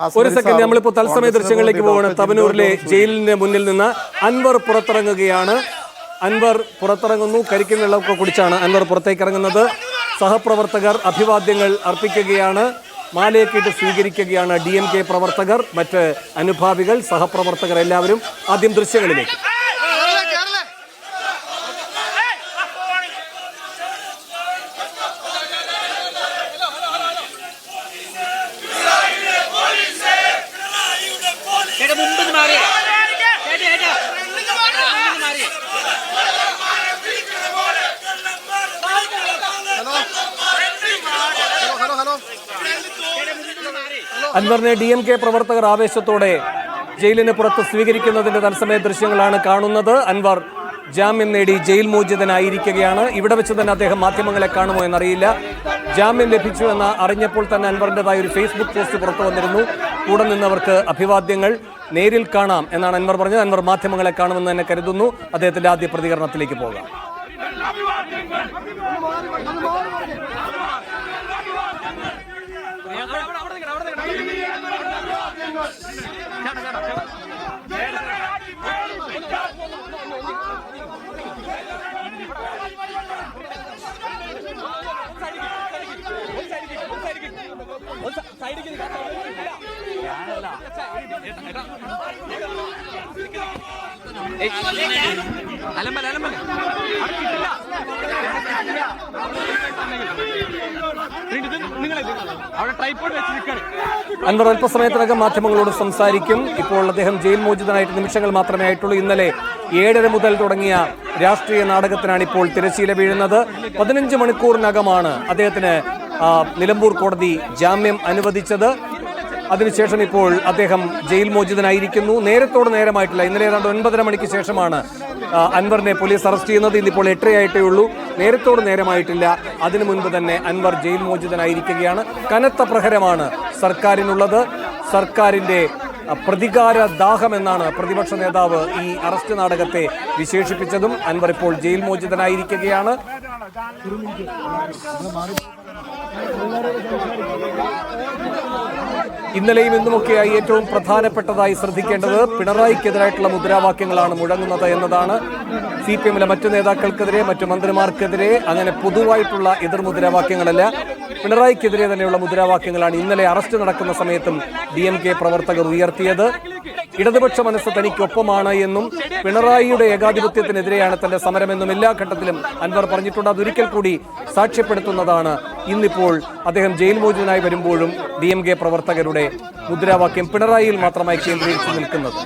ഒരു സെക്കൻഡ്, നമ്മളിപ്പോൾ തത്സമയ ദൃശ്യങ്ങളിലേക്ക് പോവാണ്. തവനൂരിലെ ജയിലിന്റെ മുന്നിൽ നിന്ന് അൻവർ പുറത്തിറങ്ങുകയാണ്. അൻവർ പുറത്തിറങ്ങുന്നു. കരിക്കിൻ വെള്ളമൊക്കെ കുടിച്ചാണ് അൻവർ പുറത്തേക്ക് ഇറങ്ങുന്നത്. സഹപ്രവർത്തകർ അഭിവാദ്യങ്ങൾ അർപ്പിക്കുകയാണ്. മാലയൊക്കെ ഇട്ട് സ്വീകരിക്കുകയാണ് DMK പ്രവർത്തകർ, മറ്റ് അനുഭാവികൾ, സഹപ്രവർത്തകർ എല്ലാവരും. ആദ്യം ദൃശ്യങ്ങളിലേക്ക്. അൻവറിനെ DMK പ്രവർത്തകർ ആവേശത്തോടെ ജയിലിന് പുറത്ത് സ്വീകരിക്കുന്നതിന്റെ തത്സമയ ദൃശ്യങ്ങളാണ് കാണുന്നത്. അൻവർ ജാമ്യം നേടി ജയിൽ മോചിതനായിരിക്കുകയാണ്. ഇവിടെ വെച്ച് തന്നെ അദ്ദേഹം മാധ്യമങ്ങളെ കാണുമോ എന്നറിയില്ല. ജാമ്യം ലഭിച്ചു എന്ന് അറിഞ്ഞപ്പോൾ തന്നെ അൻവറിൻ്റെതായ ഒരു ഫേസ്ബുക്ക് പോസ്റ്റ് പുറത്തു വന്നിരുന്നു. കൂടെ നിന്നവർക്ക് അഭിവാദ്യങ്ങൾ, നേരിൽ കാണാം എന്നാണ് അൻവർ പറഞ്ഞത്. അൻവർ മാധ്യമങ്ങളെ കാണുമെന്ന് തന്നെ കരുതുന്നു. അദ്ദേഹത്തിന്റെ ആദ്യ പ്രതികരണത്തിലേക്ക് പോകാം. അൻവർ അല്പസമയത്തിനകം മാധ്യമങ്ങളോട് സംസാരിക്കും. ഇപ്പോൾ അദ്ദേഹം ജയിൽ മോചിതനായിട്ട് നിമിഷങ്ങൾ മാത്രമേ ആയിട്ടുള്ളൂ. ഇന്നലെ 7:30 മുതൽ തുടങ്ങിയ രാഷ്ട്രീയ നാടകത്തിനാണ് ഇപ്പോൾ തിരശ്ശീല വീഴുന്നത്. 15 മണിക്കൂറിനകമാണ് അദ്ദേഹത്തിന് നിലമ്പൂർ കോടതി ജാമ്യം അനുവദിച്ചത്. അതിനുശേഷം ഇപ്പോൾ അദ്ദേഹം ജയിൽ മോചിതനായിരിക്കുന്നു. നേരത്തോട് നേരമായിട്ടില്ല. ഇന്നലെ ഏതാണ്ട് 9:30 മണിക്ക് ശേഷമാണ് അൻവറിനെ പോലീസ് അറസ്റ്റ് ചെയ്യുന്നത്. ഇന്നിപ്പോൾ 8:30 ആയിട്ടേ ഉള്ളൂ. നേരത്തോട് നേരമായിട്ടില്ല. അതിനു മുൻപ് തന്നെ അൻവർ ജയിൽ മോചിതനായിരിക്കുകയാണ്. കനത്ത പ്രഹരമാണ് സർക്കാരിനുള്ളത്. സർക്കാരിന്റെ പ്രതികാര ദാഹം എന്നാണ് പ്രതിപക്ഷ നേതാവ് ഈ അറസ്റ്റ് നാടകത്തെ വിശേഷിപ്പിച്ചതും. അൻവർ ഇപ്പോൾ ജയിൽ മോചിതനായിരിക്കുകയാണ്. ഇന്നലെയും ഇന്നുമൊക്കെയായി ഏറ്റവും പ്രധാനപ്പെട്ടതായി ശ്രദ്ധിക്കേണ്ടത് പിണറായിക്കെതിരായിട്ടുള്ള മുദ്രാവാക്യങ്ങളാണ് മുഴങ്ങുന്നത് എന്നതാണ്. CPM-ലെ മറ്റു നേതാക്കൾക്കെതിരെ, മറ്റു മന്ത്രിമാർക്കെതിരെ അങ്ങനെ പൊതുവായിട്ടുള്ള എതിർ മുദ്രാവാക്യങ്ങളല്ല, പിണറായിക്കെതിരെ തന്നെയുള്ള മുദ്രാവാക്യങ്ങളാണ് ഇന്നലെ അറസ്റ്റ് നടക്കുന്ന സമയത്തും DMK പ്രവർത്തകർ ഉയർത്തിയത്. ഇടതുപക്ഷ മനസ്സ് തനിക്കൊപ്പമാണ് എന്നും പിണറായിയുടെ ഏകാധിപത്യത്തിനെതിരെയാണ് തന്റെ സമരമെന്നും എല്ലാ ഘട്ടത്തിലും അൻവർ പറഞ്ഞിട്ടുണ്ട്. അതൊരിക്കൽ കൂടി സാക്ഷ്യപ്പെടുത്തുന്നതാണ് ഇന്നിപ്പോൾ അദ്ദേഹം ജയിൽ മോചിതനായി വരുമ്പോഴും DMK പ്രവർത്തകരുടെ മുദ്രാവാക്യം പിണറായിയിൽ മാത്രമായി കേന്ദ്രീകരിച്ചു നിൽക്കുന്നത്.